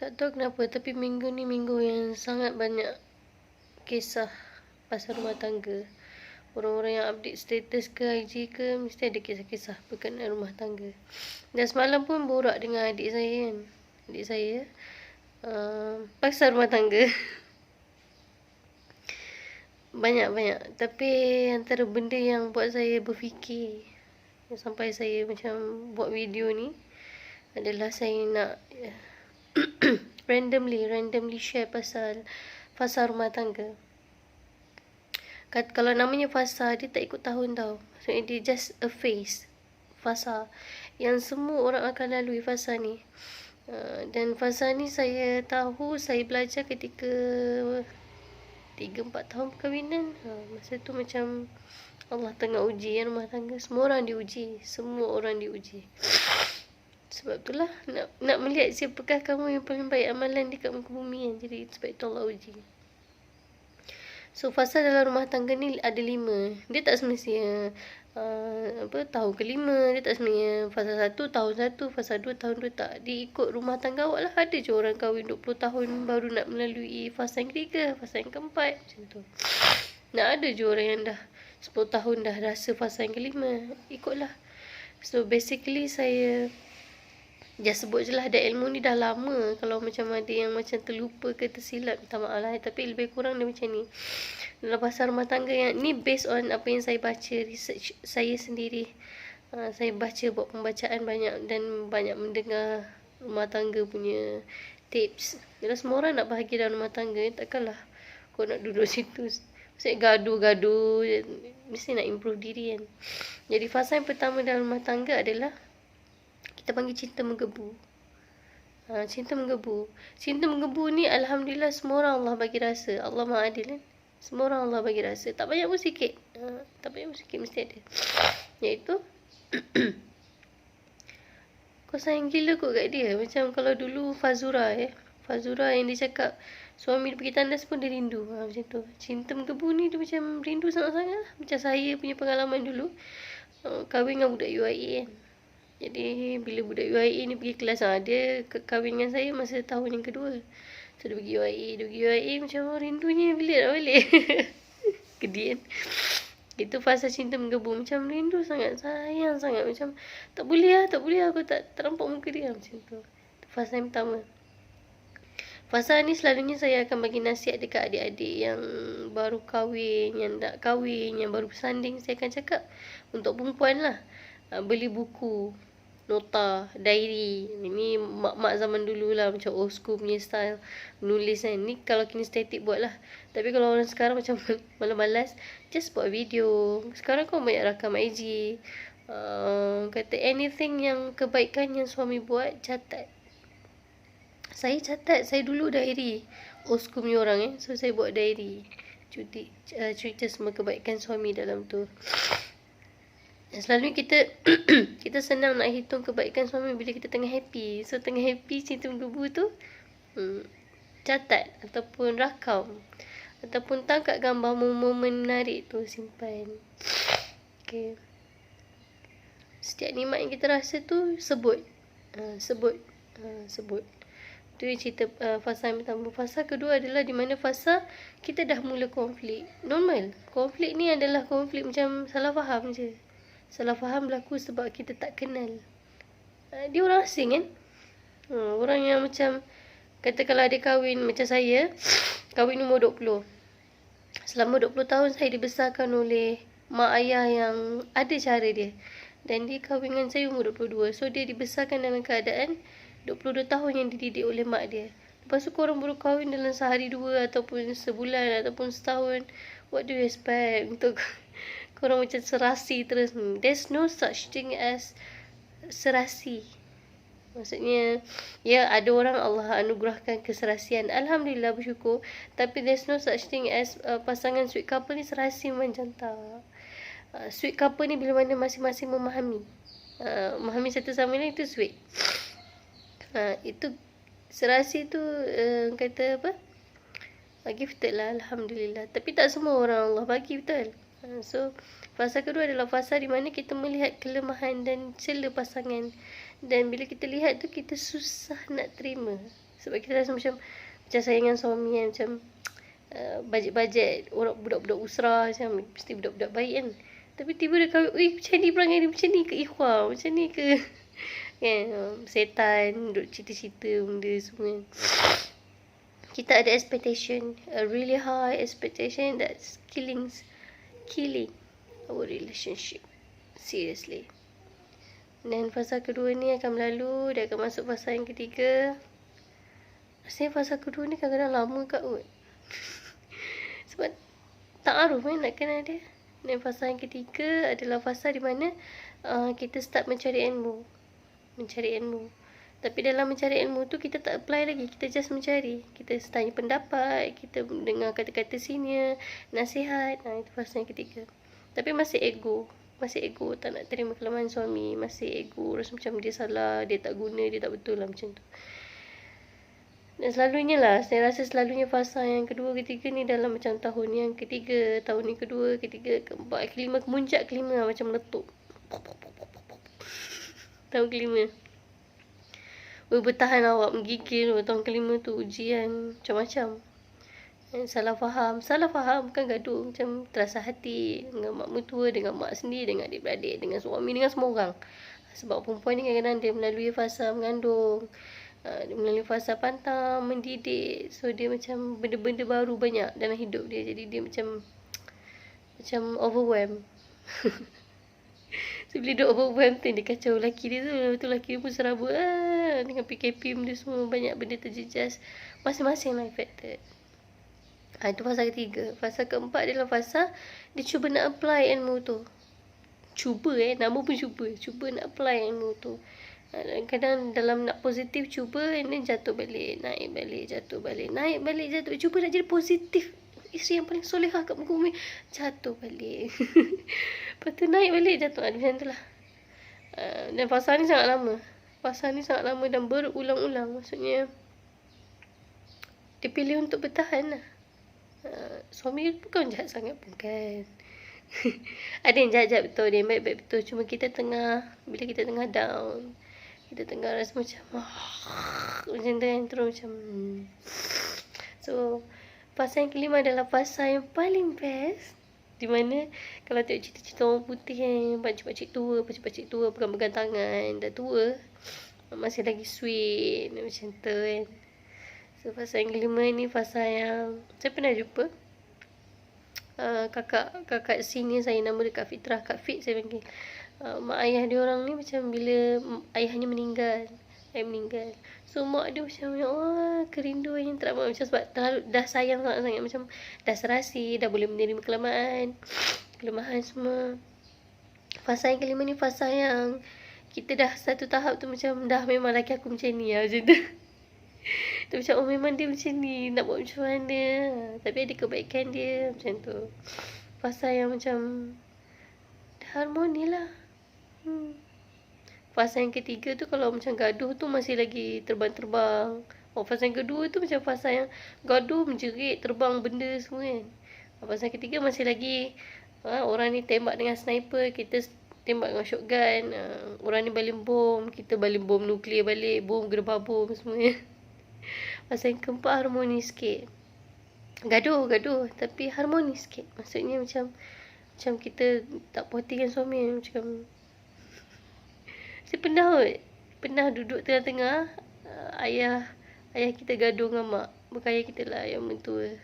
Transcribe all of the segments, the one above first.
Tak tahu kenapa, tapi minggu ni minggu yang sangat banyak kisah pasal rumah tangga. Orang-orang yang update status ke IG ke, mesti ada kisah-kisah berkenaan rumah tangga. Dan semalam pun borak dengan adik saya kan. Adik saya pasal rumah tangga. Banyak-banyak. Tapi antara benda yang buat saya berfikir, sampai saya macam buat video ni, adalah saya nak randomly share pasal fasa rumah tangga. Kalau namanya fasa, dia tak ikut tahun tau. Maksudnya dia just a phase. Fasa yang semua orang akan lalui fasa ni. Dan fasa ni saya tahu, saya belajar ketika 3-4 tahun perkahwinan. Masa tu macam Allah tengah uji rumah tangga. Semua orang diuji. Sebab itulah nak melihat siapakah kamu yang paling baik amalan dekat muka bumi kan. Jadi sebab itu Allah uji. So fasa dalam rumah tangga ni ada 5. Dia tak semestinya tahun ke-5. Dia tak semestinya fasa 1 tahun 1, fasa 2 tahun 2, tak. Dia ikut rumah tangga awak lah. Ada je orang kahwin 20 tahun baru nak melalui fasa yang ketiga, fasa yang keempat, macam tu. Nak ada je orang yang dah 10 tahun dah rasa fasa yang ke-5. Ikutlah. So basically saya just sebut je lah, ada ilmu ni dah lama. Kalau macam ada yang macam terlupa ke tersilap, minta maaf lah. Tapi lebih kurang dia macam ni. Dalam pasal rumah tangga yang ni based on apa yang saya baca, research saya sendiri. Saya baca, buat pembacaan banyak dan banyak mendengar rumah tangga punya tips. Bila semua orang nak bahagia dalam rumah tangga, takkanlah kau nak duduk situ maksudnya gaduh-gaduh, mesti nak improve diri kan. Jadi fasa yang pertama dalam rumah tangga adalah kita panggil cinta menggebu. Cinta menggebu ni alhamdulillah semua orang Allah bagi rasa. Allah Maha Adil kan. Semua orang Allah bagi rasa. Tak banyak pun sikit. Mesti ada. Iaitu kau sayang gila kot kat dia. Macam kalau dulu Fazura yang dia cakap suami dia pergi tandas pun dia rindu. Macam tu. Cinta menggebu ni dia macam rindu sangat-sangat lah. Macam saya punya pengalaman dulu. Kahwin dengan budak UIA kan. Jadi bila budak UIA ni pergi kelas, dia kahwin dengan saya masa tahun yang kedua. So dia pergi UIA macam rindunya bila nak balik. Kedih kan. Itu fasa cinta menggebu, macam rindu sangat, sayang sangat, macam tak boleh aku tak nampak muka dia macam tu. Itu fasa yang pertama. Fasa ni selalunya saya akan bagi nasihat dekat adik-adik yang baru kahwin, yang nak kahwin, yang baru bersanding. Saya akan cakap untuk perempuan lah, beli buku, nota, diary. Ini mak-mak zaman dulu lah, macam old school punya style menulis kan. Ni kalau kinestetik buat lah. Tapi kalau orang sekarang macam malas-malas, just buat video. Sekarang kau banyak rakam IG. Kata anything yang kebaikan yang suami buat, catat. Saya catat. Saya dulu diary old school punya orang So saya buat diary, cerita semua kebaikan suami dalam tu. Selalunya kita senang nak hitung kebaikan suami bila kita tengah happy. So tengah happy, cinta menggebu tu catat ataupun rakam, ataupun tangkap gambar momen menarik tu, simpan. Okay. Setiap nikmat yang kita rasa tu sebut. Tu cerita fasa yang pertama. Fasa kedua adalah di mana fasa kita dah mula konflik. Normal. Konflik ni adalah konflik macam salah faham je. Salah faham berlaku sebab kita tak kenal. Dia orang asing kan. Orang yang macam, katakanlah dia kahwin macam saya, kahwin umur 20. Selama 20 tahun saya dibesarkan oleh mak ayah yang ada cara dia. Dan dia kahwin dengan saya umur 22. So dia dibesarkan dalam keadaan 22 tahun yang dididik oleh mak dia. Lepas tu korang baru kahwin dalam sehari dua, ataupun sebulan, ataupun setahun. What do you expect untuk korang macam serasi terus? There's no such thing as serasi. Maksudnya, ya ada orang Allah anugerahkan keserasian. Alhamdulillah, bersyukur. Tapi there's no such thing as pasangan sweet couple ni serasi macam tak. Sweet couple ni bila mana masing-masing memahami. Memahami satu sama lain, itu sweet. Itu serasi tu kata apa? Gifted lah, Alhamdulillah. Tapi tak semua orang Allah bagi, betul. So fasa kedua adalah fasa di mana kita melihat kelemahan dan celah pasangan. Dan bila kita lihat tu, kita susah nak terima. Sebab kita rasa macam sayangan suami kan, macam bajet-bajet orang budak-budak usrah macam mesti budak-budak baik kan. Tapi tiba dia kahwin, macam ni perangai dia, macam ni ke ikhwah, macam ni ke kan, setan, duk cerita-cerita benda semua kan. Kita ada expectation, a really high expectation that's killing our relationship. Seriously. Dan fasa kedua ni akan berlalu, dia akan masuk fasa yang ketiga. Rasanya fasa kedua ni kadang-kadang lama kat kot. Sebab ta'aruf kan nak kenal dia. Dan fasa yang ketiga adalah fasa di mana kita start mencari ilmu. Tapi dalam mencari ilmu tu kita tak apply lagi, kita just mencari. Kita tanya pendapat, kita dengar kata-kata senior, nasihat. Itu fasa yang ketiga. Tapi masih ego, tak nak terima kelemahan suami, masih ego, rasa macam dia salah, dia tak guna, dia tak betul lah macam tu. Dan selalunya lah, saya rasa selalunya fasa yang kedua, ketiga ni dalam macam tahun yang ketiga, tahun yang kedua, ketiga, keempat, kelima, kemuncak kelima macam meletup. Tahun kelima. Bertahan awak menggigil. Tahun kelima tu ujian macam-macam. Salah faham bukan gaduh, macam terasa hati dengan mak mertua, dengan mak sendiri, dengan adik-beradik, dengan suami, dengan semua orang. Sebab perempuan ni kadang-kadang dia melalui fasa mengandung, dia melalui fasa pantang, mendidik. So dia macam benda-benda baru banyak dalam hidup dia. Jadi dia macam overwhelmed. So bila dia overwhelmed tu, dia kacau lelaki dia tu. Lepas tu lelaki dia pun serabut dengan PKP benda semua, banyak benda terjejas. Masing-masing lah affected. Itu fasa ketiga. Fasa keempat adalah fasa dia cuba nak apply ilmu tu. Nama pun cuba nak apply ilmu tu. Kadang dalam nak positif cuba, and then jatuh balik, naik balik, jatuh balik, naik balik, jatuh. Cuba nak jadi positif, isteri yang paling solehah kat muka bumi, jatuh balik. Lepas tu naik balik, jatuh. Macam tu lah. Dan fasa ni sangat lama dan berulang-ulang. Maksudnya dia pilih untuk bertahan lah. Suami bukan jahat sangat pun kan. Ada yang jahat-jahat betul, ada yang baik-baik betul. Cuma kita bila kita tengah down, kita tengah rasa macam macam tu kan, terus macam So fasa yang kelima adalah fasa yang paling best, di mana kalau tengok cerita-cerita orang putih kan, pakcik-pakcik tua pegang-pegang tangan, dah tua masih lagi sweet macam tu kan. So fasa yang kelima ni fasa yang saya pernah jumpa kakak senior saya, nama dia Kak Fitrah, Kak Fit saya panggil. Mak ayah dia orang ni macam bila ayahnya meninggal, so mak dia macam kerinduan yang tak macam, sebab terlalu dah sayang sangat-sangat, macam dah serasi, dah boleh menerima kelemahan semua. Fasa yang kelima ni fasa yang kita dah satu tahap tu macam dah memang laki aku macam ni lah, macam tu. Tu macam memang dia macam ni, nak buat macam mana, tapi ada kebaikan dia macam tu. Fasa yang macam harmoni lah. Fasa yang ketiga tu kalau macam gaduh tu masih lagi terbang-terbang. Fasa yang kedua tu macam fasa yang gaduh, menjerit, terbang benda semua kan. Fasa yang ketiga masih lagi orang ni tembak dengan sniper, kita tembak dengan shotgun. Orang ni baling bom, kita baling bom nuklear balik, bom gerabah bom semua. Fasa yang keempat harmoni sikit. Gaduh tapi harmoni sikit. Maksudnya macam kita tak puas hati dengan suami, macam saya pernah duduk tengah-tengah, ayah kita gaduh dengan mak, bukan ayah kita lah, yang mentua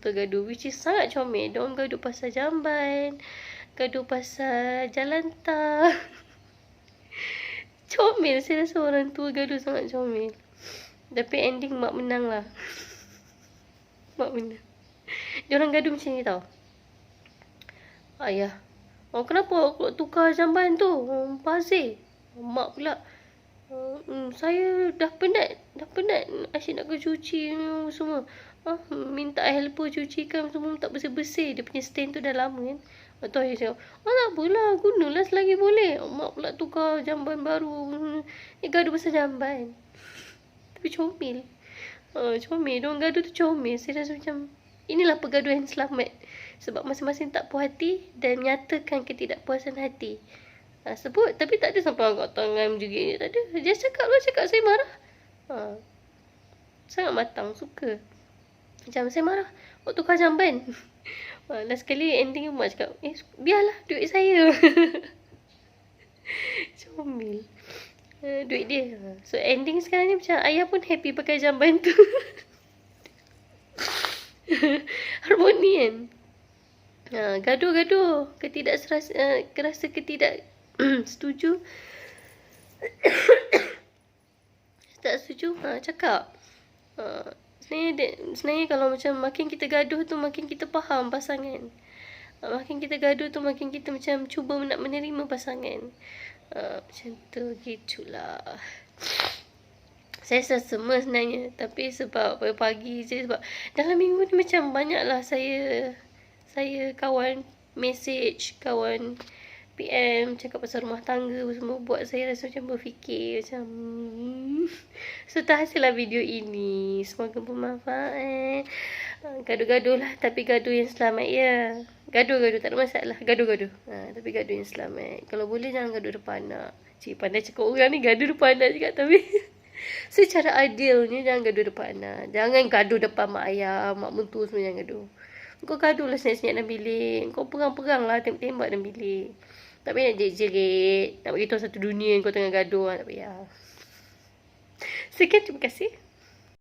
gaduh, which is sangat comel. Diorang gaduh pasal jamban, gaduh pasal jalan tar. Comel, saya rasa orang tua gaduh sangat comel. Tapi ending mak menang lah. Mak menang. Diorang gaduh macam ni tau. Ayah, kenapa aku tukar jamban tu? Pasir. Mak pula, saya dah penat asyik nak cuci semua. Minta helper cucikan semua, tak bersih-bersih. Dia punya stain tu dah lama kan. Lepas tu ayah cakap, tak apalah, gunalah selagi boleh. Mak pula tukar jamban baru. Ni gaduh pasal jamban. Tapi comel. Diorang gaduh tu comel. Saya rasa macam inilah pergaduhan selamat. Sebab masing-masing tak puas hati dan nyatakan ketidakpuasan hati. Sebut, tapi tak ada sampai angkat tangan menjerit, tak ada. Dia cakap saya marah. Sangat matang, suka. Macam saya marah, awak tukar jamban. Last sekali ending mak cakap, biarlah duit saya. Comel. Duit dia. So ending sekarang ni macam ayah pun happy pakai jamban tu. Harmoni kan. Gaduh-gaduh, rasa ketidak setuju. Tak setuju, cakap. Sebenarnya kalau macam makin kita gaduh tu makin kita faham pasangan. Makin kita gaduh tu makin kita macam cuba nak menerima pasangan. Macam tu, gitulah. Saya semua sebenarnya, tapi sebab pagi je, sebab dalam minggu ni macam banyaklah saya kawan message, kawan PM cakap pasal rumah tangga semua, buat saya rasa macam berfikir macam so terhasillah video ini. Semoga bermanfaat. Gaduh-gaduh lah, tapi gaduh yang selamat ya. Gaduh-gaduh tak ada masalah, gaduh-gaduh. Tapi gaduh yang selamat. Kalau boleh jangan gaduh depan anak. Cik pandai cakap orang ni gaduh depan anak juga, tapi secara adilnya jangan gaduh depan anak. Jangan gaduh depan mak ayah, mak mentua semua, jangan gaduh. Kau gaduh lah senyap-senyap dalam bilik. Kau perang-perang lah, tembak-tembak dalam bilik. Tak payah nak jerit-jerit, nak beritahu satu dunia kau tengah gaduh. Tak payah. Sekian, terima kasih.